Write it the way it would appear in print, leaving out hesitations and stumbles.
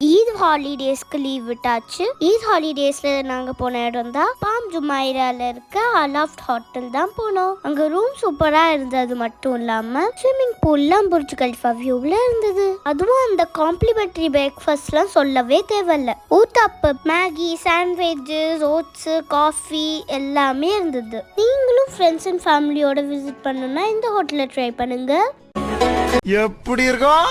Eid ஹாலிடேஸ்க்கு leave விட்டாச்சு. ஈத் ஹாலிடேஸ்ல நாங்க போன இடம் தான் பாம் ஜுமைரால இருக்க அலாஃப்ட் ஹோட்டல் தான் போனோம். அங்க ரூம் சூப்பரா இருந்தது மட்டும் இல்லாம ஸ்விம்மிங் பூல்லாம் புர்ஜ் கலிஃபா வியூல இருந்தது. அதுவும் அந்த காம்ப்ளிமெண்டரி பிரேக்ஃபாஸ்ட்லாம் சொல்லவே தேவையில்ல. ஊத்தாப்பு, மேகி, சாண்ட்விச்சஸ், ஓட்ஸ், காஃபி எல்லாமே இருந்தது. நீங்களும் ஃப்ரெண்ட்ஸ் அண்ட் ஃபேமிலியோட விசிட் பண்ணணும்னா இந்த ஹோட்டலை ட்ரை பண்ணுங்க. எப்படி இருக்கும்?